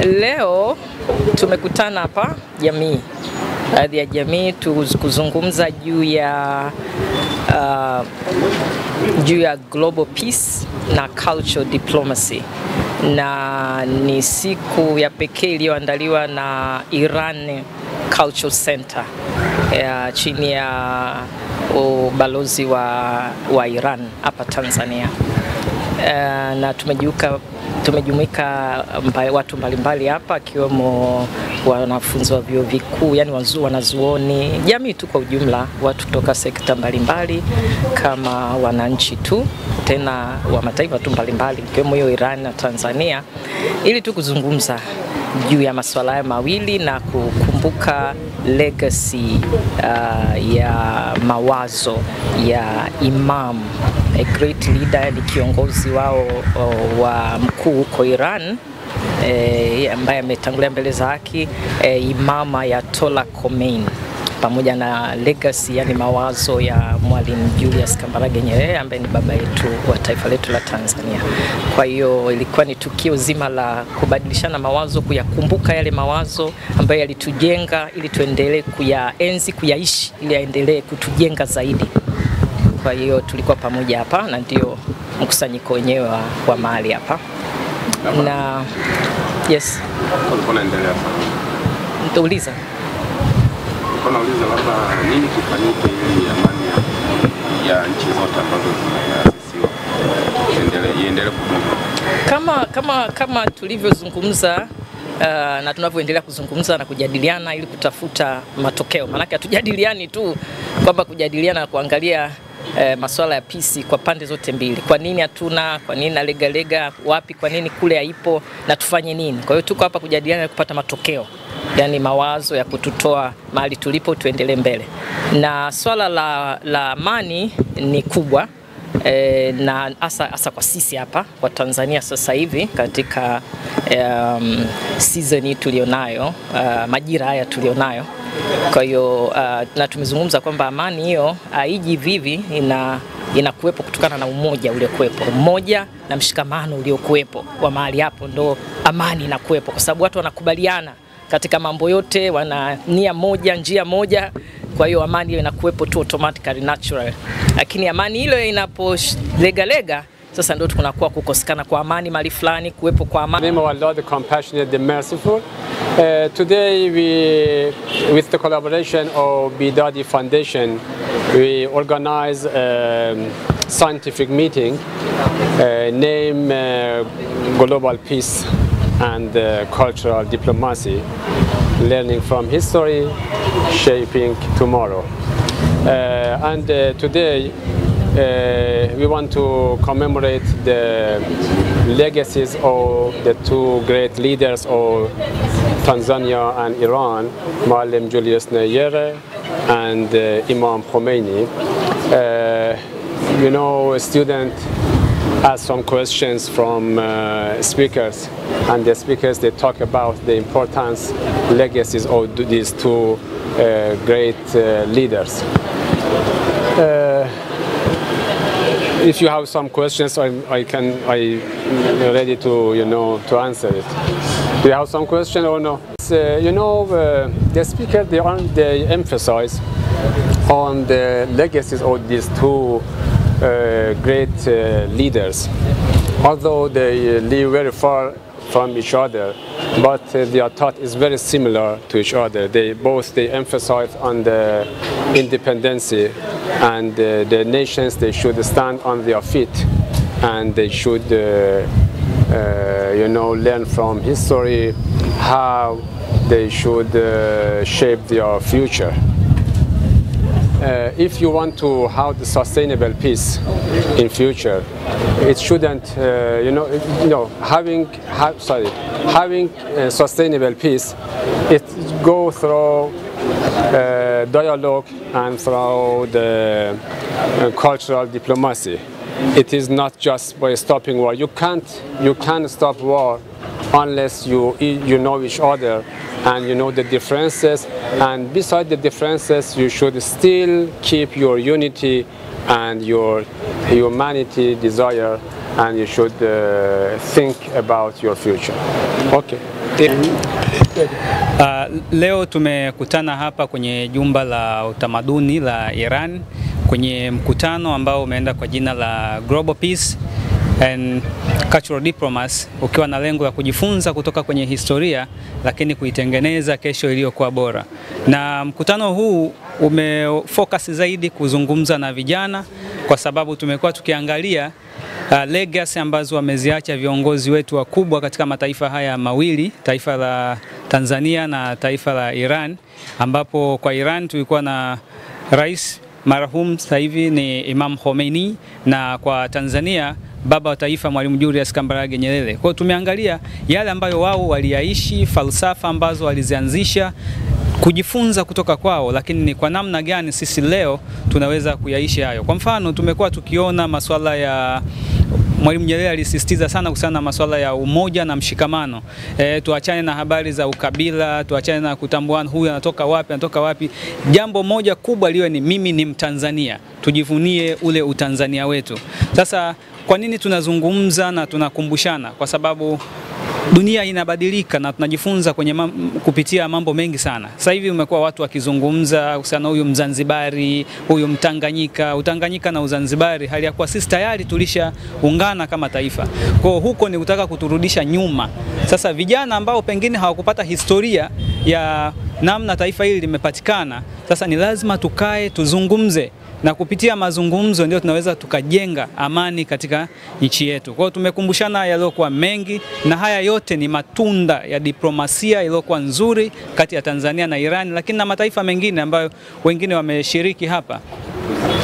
Leo tumekutana hapa jamii, baadhi ya jamii kuzungumza juu ya global peace na cultural diplomacy, na ni siku ya pekee iliyoandaliwa na Iran Cultural Center chini ya ubalozi wa Iran hapa Tanzania. Na tumejumuika watu mbalimbali hapa, akiwemo wanafunzi wa vyuo vikuu, yani wanazuoni, jamii tu kwa ujumla, watu kutoka sekta mbalimbali kama wananchi tu, tena wa mataifa tu mbalimbali ikiwemo hiyo Iran na Tanzania, ili tu kuzungumza juu ya masuala haya mawili na kukumbuka legacy ya mawazo ya Imam, a great leader, ni kiongozi wao wa mkuu huko Iran, ambaye ametangulia mbele za haki, Imam Ayatollah Khomeini, pamoja na legacy, yani mawazo ya Mwalimu Julius Kambarage Nyerere, ambaye ni baba yetu wa taifa letu la Tanzania. Kwa hiyo ilikuwa ni tukio zima la kubadilishana mawazo, kuyakumbuka yale mawazo ambayo yalitujenga, ili tuendelee kuyaenzi, kuyaishi, ili yaendelee kutujenga zaidi. Kwa hiyo tulikuwa pamoja hapa, na ndio mkusanyiko wenyewe wa mahali hapa. Na yes, unaendelea sana. Nitauliza labda nini kifanyike ili amani ya nchi zote ambazo zinaasisiwa iendelee kudumu? Kama tulivyozungumza na tunavyoendelea kuzungumza na kujadiliana ili kutafuta matokeo. Maana hatujadiliani tu kwamba kujadiliana na kuangalia masuala ya peace kwa pande zote mbili. Kwa nini hatuna, kwa nini nalega wapi, kwa nini kule haipo, na tufanye nini? Kwa hiyo tuko hapa kujadiliana na kupata matokeo, yani mawazo ya kututoa mahali tulipo tuendelee mbele. Na swala la amani ni kubwa, na hasa kwa sisi hapa kwa Tanzania sasa hivi katika season tulionayo, majira haya tulionayo. Kwa hiyo na tumezungumza kwamba amani hiyo haiji vivi, inakuwepo kutokana na umoja uliokuwepo, umoja na mshikamano uliokuwepo wa mahali hapo, ndo amani inakuwepo, kwa sababu watu wanakubaliana katika mambo yote, wana nia moja, njia moja. Kwa hiyo amani hiyo inakuwepo tu automatically, natural. Lakini amani ile inapolega, sasa ndio tunakuwa kukosekana kwa amani mali fulani, kuwepo kwa amani. Name of Allah, the compassionate, the merciful. Today with the collaboration of Bidadi Foundation, we organize a scientific meeting named Global Peace and Cultural Diplomacy, Learning from History, Shaping Tomorrow. And today we want to commemorate the legacies of the two great leaders of Tanzania and Iran, Mwalimu Julius Nyerere and Imam Khomeini. A student asked some questions from speakers, and the speakers, they talk about the importance, legacies of these two great leaders. If you have some questions, I'm ready to answer it. Do you have some question or no? The speaker, they emphasize on the legacies of these two great leaders. Although they live very far from each other, but their thought is very similar to each other. They emphasize on the independence, and the nations, they should stand on their feet, and they should learn from history how they should shape their future. If you want to have the sustainable peace in future, it shouldn't, having sustainable peace, it go through dialogue and through the cultural diplomacy. It is not just by stopping war. You can't stop war unless you know each other and you know the differences, and beside the differences you should still keep your unity and your humanity desire and you should think about your future. Okay. Leo tumekutana hapa kwenye jumba la utamaduni la Iran kwenye mkutano ambao umeenda kwa jina la Global Peace and Cultural Diplomacy, ukiwa na lengo la kujifunza kutoka kwenye historia lakini kuitengeneza kesho iliyokuwa bora. Na mkutano huu umefocus zaidi kuzungumza na vijana, kwa sababu tumekuwa tukiangalia legacy ambazo wameziacha viongozi wetu wakubwa katika mataifa haya mawili, taifa la Tanzania na taifa la Iran, ambapo kwa Iran tulikuwa na rais marhum sasa hivi ni Imam Khomeini, na kwa Tanzania baba wa taifa Mwalimu Julius Kambarage Nyerere. Kwa hiyo tumeangalia yale ambayo wao waliyaishi, falsafa ambazo walizianzisha, kujifunza kutoka kwao, lakini ni kwa namna gani sisi leo tunaweza kuyaishi hayo. Kwa mfano, tumekuwa tukiona masuala ya Mwalimu Nyerere alisisitiza sana kuhusiana na masuala ya umoja na mshikamano. Tuachane na habari za ukabila, tuachane na kutambuana huyu anatoka wapi. Jambo moja kubwa liwe ni mimi ni Mtanzania. Tujivunie ule utanzania wetu. Sasa kwa nini tunazungumza na tunakumbushana? Kwa sababu dunia inabadilika na tunajifunza kupitia mambo mengi sana. Sasa hivi umekuwa watu wakizungumza kuhusiana huyu Mzanzibari, huyu Mtanganyika, Utanganyika na Uzanzibari, hali ya kuwa sisi tayari tulishaungana kama taifa. Kwa hiyo huko ni kutaka kuturudisha nyuma. Sasa vijana ambao pengine hawakupata historia ya namna taifa hili limepatikana, sasa ni lazima tukae tuzungumze, na kupitia mazungumzo ndio tunaweza tukajenga amani katika nchi yetu. Kwa hiyo tumekumbushana yaliyokuwa mengi, na haya yote ni matunda ya diplomasia iliyokuwa nzuri kati ya Tanzania na Iran, lakini na mataifa mengine ambayo wengine wameshiriki hapa.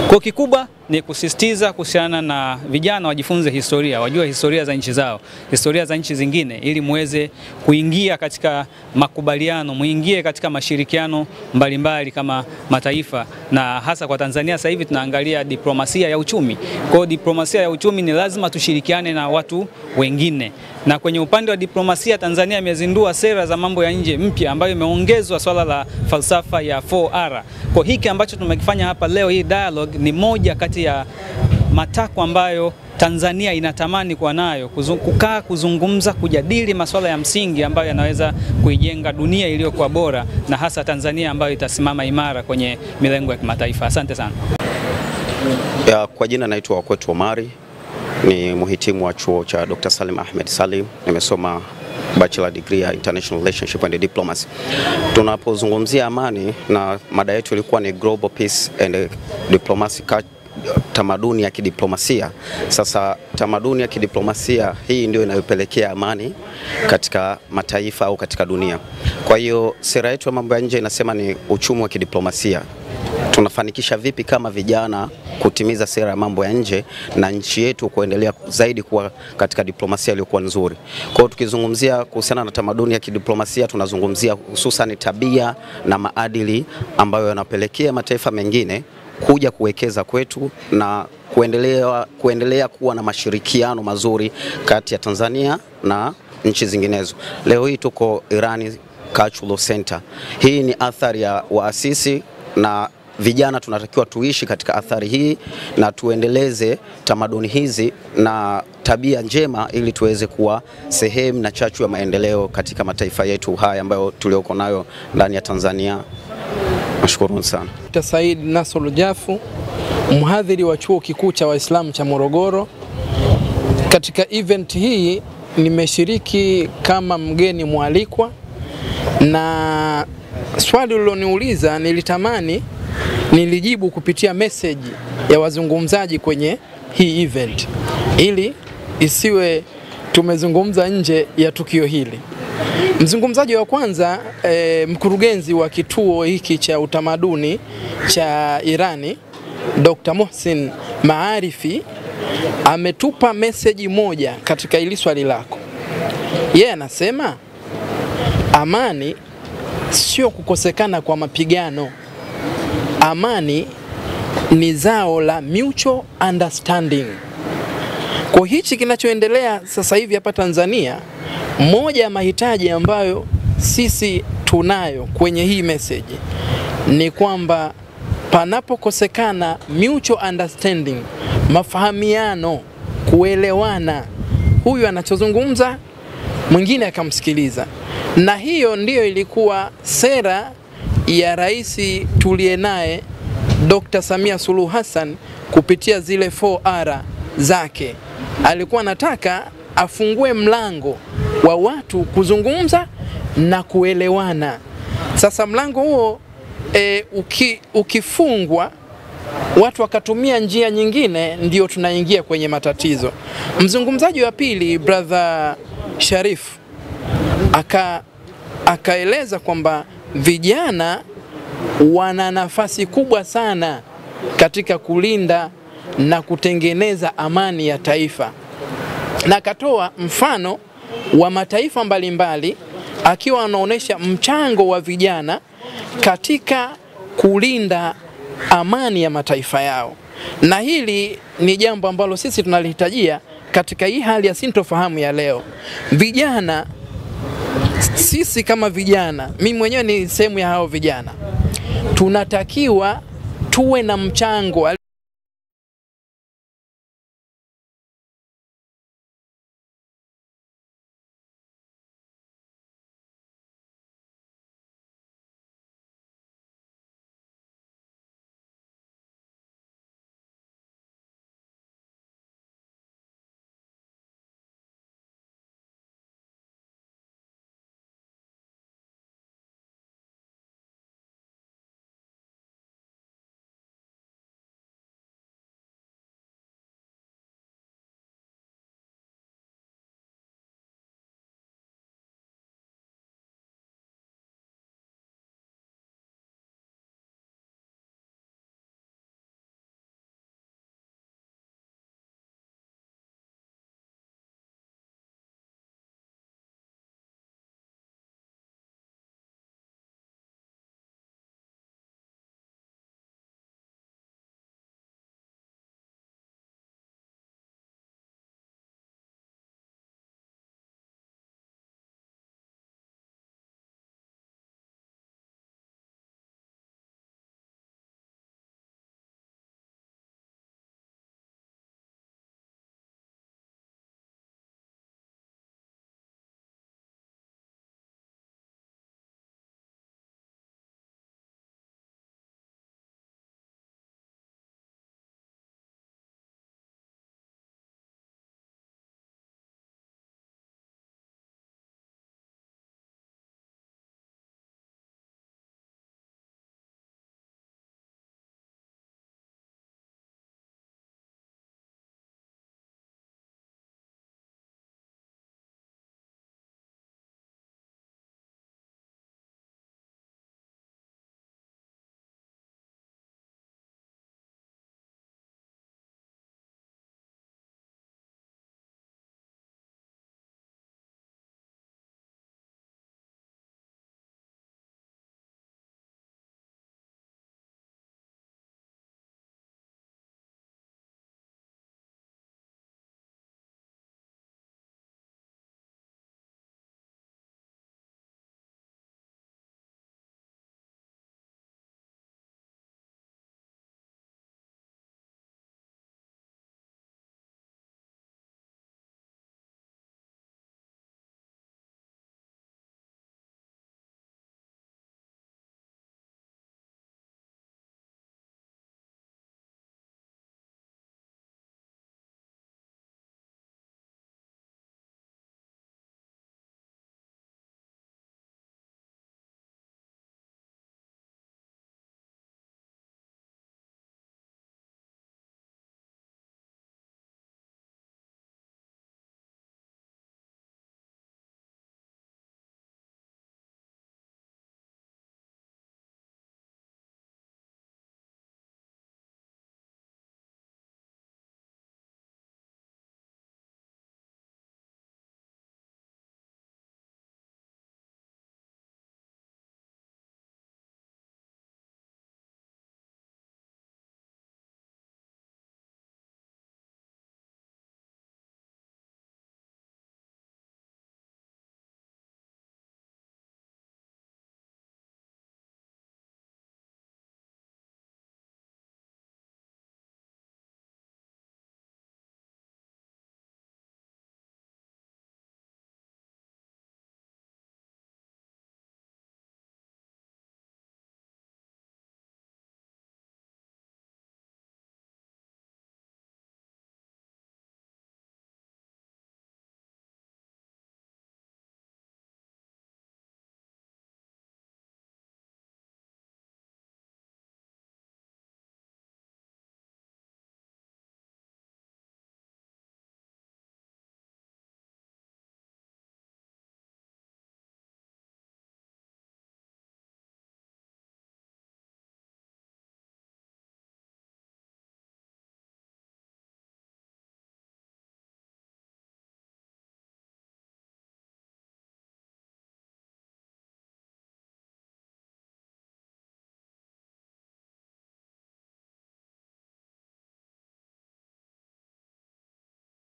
Kwa kikubwa ni kusisitiza kuhusiana na vijana wajifunze historia, wajue historia za nchi zao, historia za nchi zingine, ili muweze kuingia katika makubaliano, muingie katika mashirikiano mbalimbali kama mataifa. Na hasa kwa Tanzania sasa hivi tunaangalia diplomasia ya uchumi. Kwa hiyo diplomasia ya uchumi ni lazima tushirikiane na watu wengine. Na kwenye upande wa diplomasia, Tanzania imezindua sera za mambo ya nje mpya ambayo imeongezwa swala la falsafa ya 4R. Kwa hiki ambacho tumekifanya hapa leo, hii dialogue ni moja kati ya matakwa ambayo Tanzania inatamani kuwa nayo, kukaa kuzungumza, kujadili masuala ya msingi ambayo yanaweza kuijenga dunia iliyokuwa bora, na hasa Tanzania ambayo itasimama imara kwenye milengo ya kimataifa. Asante sana. Kwa jina naitwa Wakwetu Omari, ni muhitimu wa chuo cha Dr. Salim Ahmed Salim. Nimesoma bachelor degree ya International Relationship and Diplomacy. Tunapozungumzia amani, na mada yetu ilikuwa ni Global Peace and Diplomacy, tamaduni ya kidiplomasia. Sasa tamaduni ya kidiplomasia hii ndio inayopelekea amani katika mataifa au katika dunia. Kwa hiyo sera yetu ya mambo ya nje inasema ni uchumi wa kidiplomasia. Tunafanikisha vipi kama vijana kutimiza sera ya mambo ya nje na nchi yetu kuendelea zaidi kuwa katika diplomasia iliyokuwa nzuri. Kwa hiyo tukizungumzia kuhusiana na tamaduni ya kidiplomasia, tunazungumzia hususan tabia na maadili ambayo yanapelekea mataifa mengine kuja kuwekeza kwetu na kuendelea kuwa na mashirikiano mazuri kati ya Tanzania na nchi zinginezo. Leo hii tuko Irani Cultural Center. Hii ni athari ya waasisi, na vijana tunatakiwa tuishi katika athari hii na tuendeleze tamaduni hizi na tabia njema, ili tuweze kuwa sehemu na chachu ya maendeleo katika mataifa yetu haya ambayo tulioko nayo ndani ya Tanzania. Nashukuru sana. Said Nasr Jafu, mhadhiri wa chuo kikuu cha Waislamu cha Morogoro. Katika event hii nimeshiriki kama mgeni mwalikwa, na swali uliloniuliza nilijibu kupitia message ya wazungumzaji kwenye hii event, ili isiwe tumezungumza nje ya tukio hili. Mzungumzaji wa kwanza, mkurugenzi wa kituo hiki cha utamaduni cha Irani, Dr. Mohsin Maarifi, ametupa message moja katika hili swali lako. Yeye anasema amani sio kukosekana kwa mapigano. Amani ni zao la mutual understanding. Kwa hichi kinachoendelea sasa hivi hapa Tanzania, moja ya mahitaji ambayo sisi tunayo kwenye hii message ni kwamba panapokosekana mutual understanding, mafahamiano kuelewana, huyu anachozungumza mwingine akamsikiliza. Na hiyo ndiyo ilikuwa sera ya rais tuliye naye Dr. Samia Suluhu Hassan kupitia zile 4R zake. Alikuwa anataka afungue mlango wa watu kuzungumza na kuelewana. Sasa mlango huo ukifungwa, watu wakatumia njia nyingine, ndio tunaingia kwenye matatizo. Mzungumzaji wa pili brother Sharif akaeleza kwamba vijana wana nafasi kubwa sana katika kulinda na kutengeneza amani ya taifa, na akatoa mfano wa mataifa mbalimbali akiwa anaonesha mchango wa vijana katika kulinda amani ya mataifa yao. Na hili ni jambo ambalo sisi tunalihitajia katika hii hali ya sintofahamu ya leo. Vijana, sisi kama vijana, mimi mwenyewe ni sehemu ya hao vijana, tunatakiwa tuwe na mchango